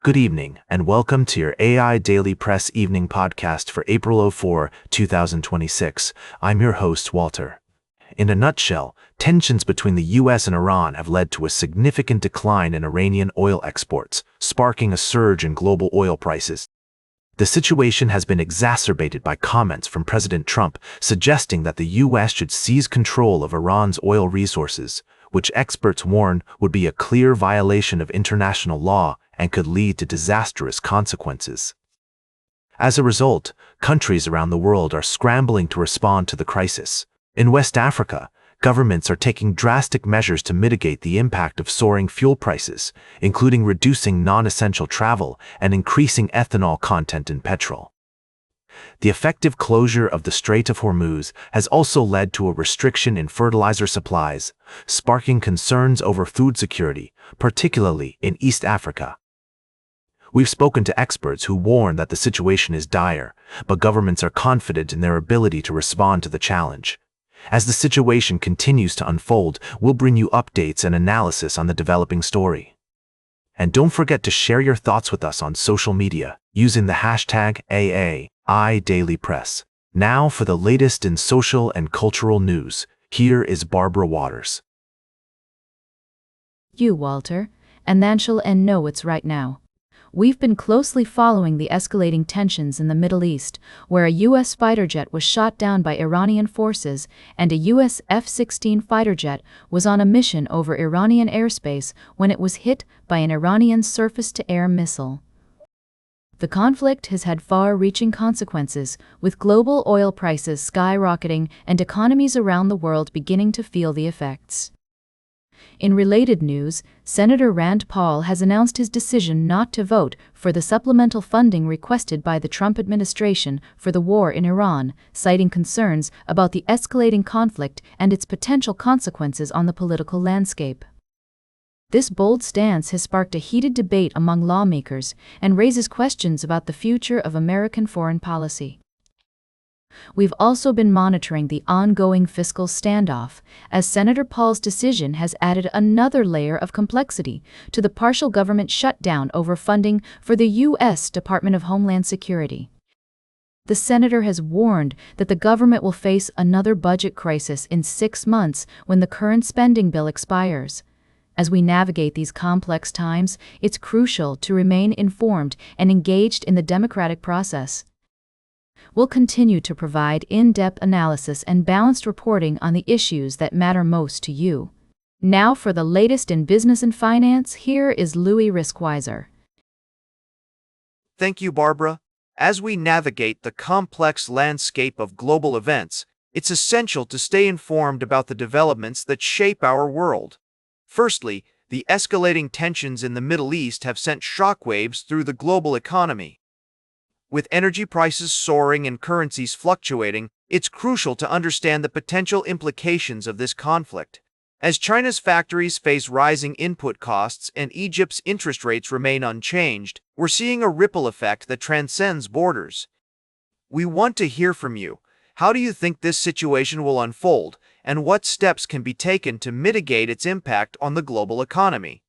Good evening, and welcome to your AI Daily Press evening podcast for April 04, 2026. I'm your host, Walter. In a nutshell, tensions between the US and Iran have led to a significant decline in Iranian oil exports, sparking a surge in global oil prices. The situation has been exacerbated by comments from President Trump suggesting that the US should seize control of Iran's oil resources, which experts warn would be a clear violation of international law and could lead to disastrous consequences. As a result, countries around the world are scrambling to respond to the crisis. In West Africa, governments are taking drastic measures to mitigate the impact of soaring fuel prices, including reducing non-essential travel and increasing ethanol content in petrol. The effective closure of the Strait of Hormuz has also led to a restriction in fertilizer supplies, sparking concerns over food security, particularly in East Africa. We've spoken to experts who warn that the situation is dire, but governments are confident in their ability to respond to the challenge. As the situation continues to unfold, we'll bring you updates and analysis on the developing story. And don't forget to share your thoughts with us on social media using the hashtag AIDailyPress. Now for the latest in social and cultural news, here is Barbara Waters. You, Walter, and then shall and know it's right now. We've been closely following the escalating tensions in the Middle East, where a U.S. fighter jet was shot down by Iranian forces and a U.S. F-16 fighter jet was on a mission over Iranian airspace when it was hit by an Iranian surface-to-air missile. The conflict has had far-reaching consequences, with global oil prices skyrocketing and economies around the world beginning to feel the effects. In related news, Senator Rand Paul has announced his decision not to vote for the supplemental funding requested by the Trump administration for the war in Iran, citing concerns about the escalating conflict and its potential consequences on the political landscape. This bold stance has sparked a heated debate among lawmakers and raises questions about the future of American foreign policy. We've also been monitoring the ongoing fiscal standoff, as Senator Paul's decision has added another layer of complexity to the partial government shutdown over funding for the U.S. Department of Homeland Security. The senator has warned that the government will face another budget crisis in 6 months when the current spending bill expires. As we navigate these complex times, it's crucial to remain informed and engaged in the democratic process. We'll continue to provide in-depth analysis and balanced reporting on the issues that matter most to you. Now for the latest in business and finance, here is Louis Riskweiser. Thank you, Barbara. As we navigate the complex landscape of global events, it's essential to stay informed about the developments that shape our world. Firstly, the escalating tensions in the Middle East have sent shockwaves through the global economy. With energy prices soaring and currencies fluctuating, it's crucial to understand the potential implications of this conflict. As China's factories face rising input costs and Egypt's interest rates remain unchanged, we're seeing a ripple effect that transcends borders. We want to hear from you. How do you think this situation will unfold, and what steps can be taken to mitigate its impact on the global economy?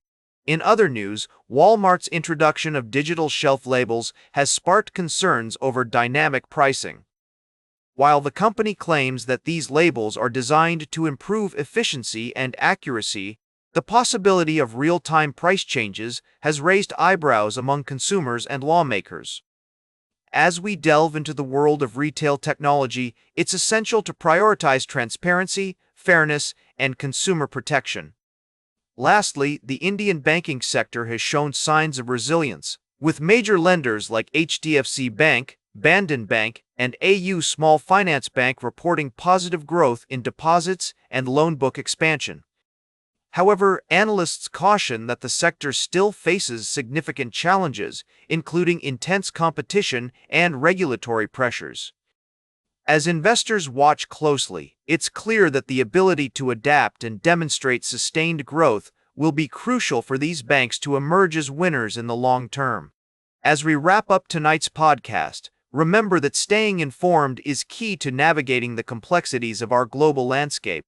In other news, Walmart's introduction of digital shelf labels has sparked concerns over dynamic pricing. While the company claims that these labels are designed to improve efficiency and accuracy, the possibility of real-time price changes has raised eyebrows among consumers and lawmakers. As we delve into the world of retail technology, it's essential to prioritize transparency, fairness, and consumer protection. Lastly, the Indian banking sector has shown signs of resilience, with major lenders like HDFC Bank, Bandhan Bank, and AU Small Finance Bank reporting positive growth in deposits and loan book expansion. However, analysts caution that the sector still faces significant challenges, including intense competition and regulatory pressures. As investors watch closely, it's clear that the ability to adapt and demonstrate sustained growth will be crucial for these banks to emerge as winners in the long term. As we wrap up tonight's podcast, remember that staying informed is key to navigating the complexities of our global landscape.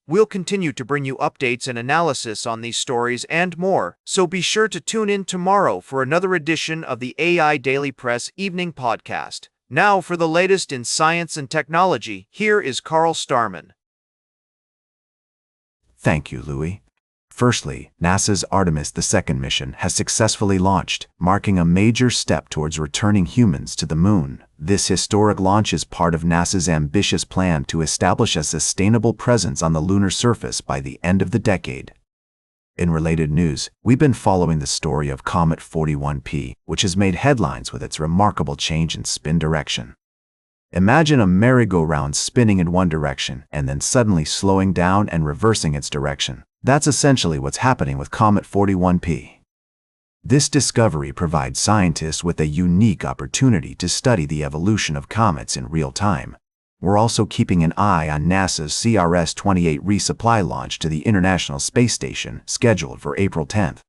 We'll continue to bring you updates and analysis on these stories and more, so be sure to tune in tomorrow for another edition of the AI Daily Press Evening Podcast. Now for the latest in science and technology, here is Carl Starman. Thank you, Louis. Firstly, NASA's Artemis II mission has successfully launched, marking a major step towards returning humans to the moon. This historic launch is part of NASA's ambitious plan to establish a sustainable presence on the lunar surface by the end of the decade. In related news, we've been following the story of Comet 41P, which has made headlines with its remarkable change in spin direction. Imagine a merry-go-round spinning in one direction and then suddenly slowing down and reversing its direction. That's essentially what's happening with Comet 41P. This discovery provides scientists with a unique opportunity to study the evolution of comets in real time. We're also keeping an eye on NASA's CRS-28 resupply launch to the International Space Station, scheduled for April 10th.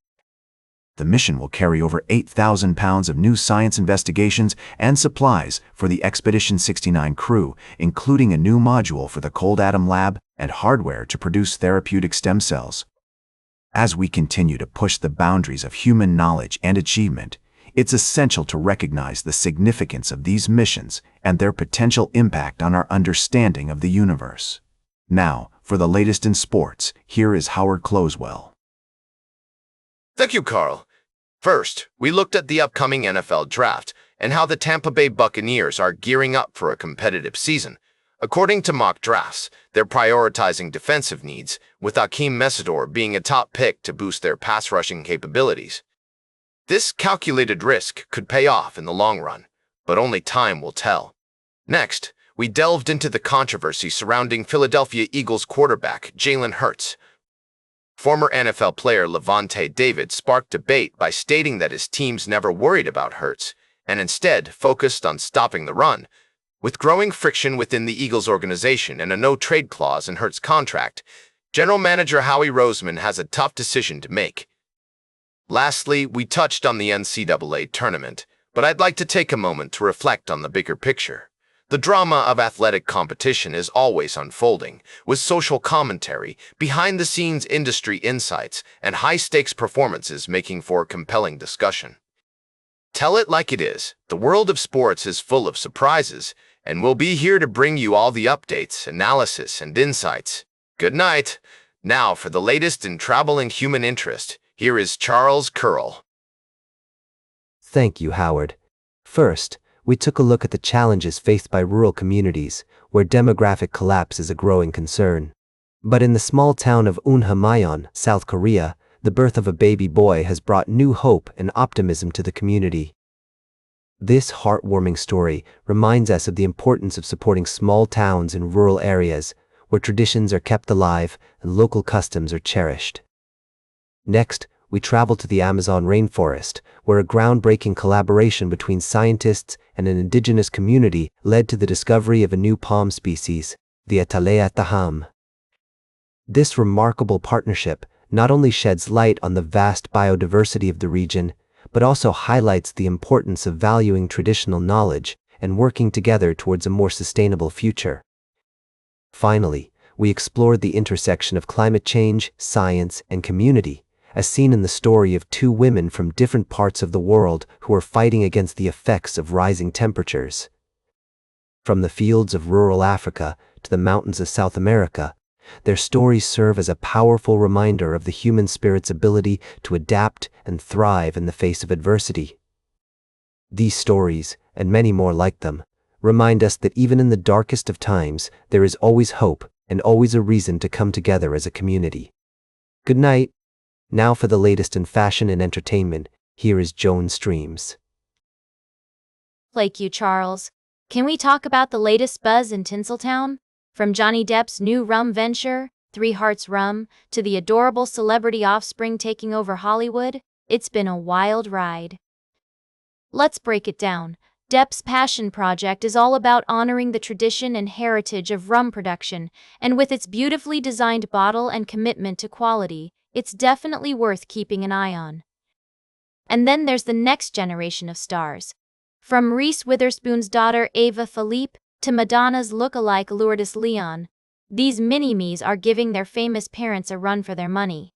The mission will carry over 8,000 pounds of new science investigations and supplies for the Expedition 69 crew, including a new module for the Cold Atom Lab and hardware to produce therapeutic stem cells. As we continue to push the boundaries of human knowledge and achievement, it's essential to recognize the significance of these missions and their potential impact on our understanding of the universe. Now, for the latest in sports, here is Howard Closewell. Thank you, Carl. First, we looked at the upcoming NFL draft and how the Tampa Bay Buccaneers are gearing up for a competitive season. According to mock drafts, they're prioritizing defensive needs, with Akeem Mesidor being a top pick to boost their pass-rushing capabilities. This calculated risk could pay off in the long run, but only time will tell. Next, we delved into the controversy surrounding Philadelphia Eagles quarterback Jalen Hurts. Former NFL player Levante David sparked debate by stating that his teams never worried about Hurts and instead focused on stopping the run. With growing friction within the Eagles organization and a no-trade clause in Hurts' contract, General Manager Howie Roseman has a tough decision to make. Lastly, we touched on the NCAA tournament, but I'd like to take a moment to reflect on the bigger picture. The drama of athletic competition is always unfolding, with social commentary, behind-the-scenes industry insights, and high-stakes performances making for a compelling discussion. Tell it like it is, the world of sports is full of surprises, and we'll be here to bring you all the updates, analysis, and insights. Good night. Now for the latest in travel and human interest, here is Charles Curl. Thank you, Howard. First, we took a look at the challenges faced by rural communities, where demographic collapse is a growing concern. But in the small town of Unhamayon, South Korea, the birth of a baby boy has brought new hope and optimism to the community. This heartwarming story reminds us of the importance of supporting small towns in rural areas, where traditions are kept alive and local customs are cherished. Next, we travel to the Amazon rainforest, where a groundbreaking collaboration between scientists and an indigenous community led to the discovery of a new palm species, the Atalea taham. This remarkable partnership not only sheds light on the vast biodiversity of the region, but also highlights the importance of valuing traditional knowledge and working together towards a more sustainable future. Finally, we explored the intersection of climate change, science, and community, as seen in the story of two women from different parts of the world who are fighting against the effects of rising temperatures. From the fields of rural Africa to the mountains of South America, their stories serve as a powerful reminder of the human spirit's ability to adapt and thrive in the face of adversity. These stories, and many more like them, remind us that even in the darkest of times, there is always hope and always a reason to come together as a community. Good night. Now for the latest in fashion and entertainment, here is Joan Streams. Like you, Charles. Can we talk about the latest buzz in Tinseltown? From Johnny Depp's new rum venture, Three Hearts Rum, to the adorable celebrity offspring taking over Hollywood, it's been a wild ride. Let's break it down. Depp's passion project is all about honoring the tradition and heritage of rum production, and with its beautifully designed bottle and commitment to quality, it's definitely worth keeping an eye on. And then there's the next generation of stars. From Reese Witherspoon's daughter Ava Philippe to Madonna's look-alike Lourdes Leon, These mini-me's are giving their famous parents a run for their money.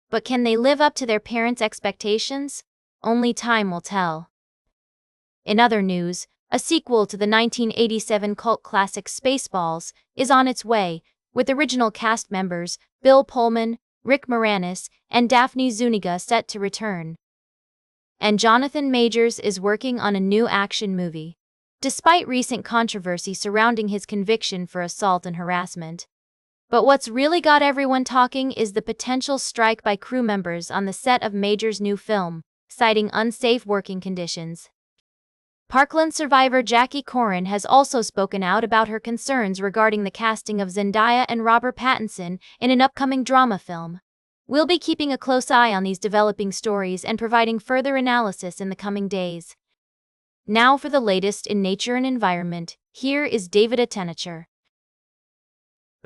But can they live up to their parents' expectations? Only time will tell. In other news, a sequel to the 1987 cult classic Spaceballs is on its way, with original cast members Bill Pullman, Rick Moranis, and Daphne Zuniga set to return. And Jonathan Majors is working on a new action movie, despite recent controversy surrounding his conviction for assault and harassment. But what's really got everyone talking is the potential strike by crew members on the set of Majors' new film, citing unsafe working conditions. Parkland survivor Jackie Corin has also spoken out about her concerns regarding the casting of Zendaya and Robert Pattinson in an upcoming drama film. We'll be keeping a close eye on these developing stories and providing further analysis in the coming days. Now for the latest in nature and environment, here is David Attenacher.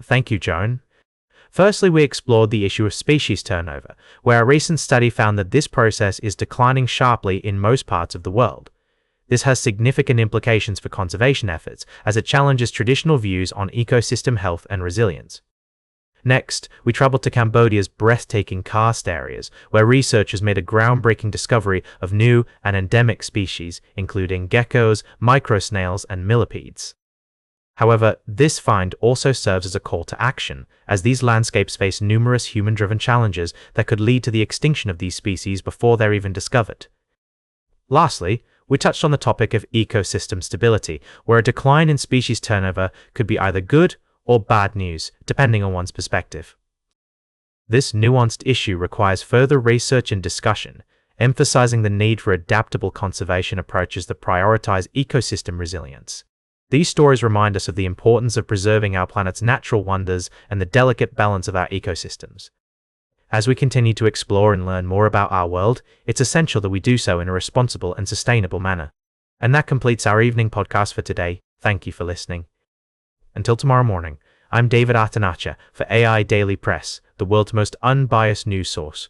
Thank you, Joan. Firstly, we explored the issue of species turnover, where a recent study found that this process is declining sharply in most parts of the world. This has significant implications for conservation efforts, as it challenges traditional views on ecosystem health and resilience. Next, we traveled to Cambodia's breathtaking karst areas, where researchers made a groundbreaking discovery of new and endemic species, including geckos, microsnails, and millipedes. However, this find also serves as a call to action, as these landscapes face numerous human-driven challenges that could lead to the extinction of these species before they're even discovered. Lastly, we touched on the topic of ecosystem stability, where a decline in species turnover could be either good or bad news, depending on one's perspective. This nuanced issue requires further research and discussion, emphasizing the need for adaptable conservation approaches that prioritize ecosystem resilience. These stories remind us of the importance of preserving our planet's natural wonders and the delicate balance of our ecosystems. As we continue to explore and learn more about our world, it's essential that we do so in a responsible and sustainable manner. And that completes our evening podcast for today. Thank you for listening. Until tomorrow morning, I'm David Attenacher for AI Daily Press, the world's most unbiased news source.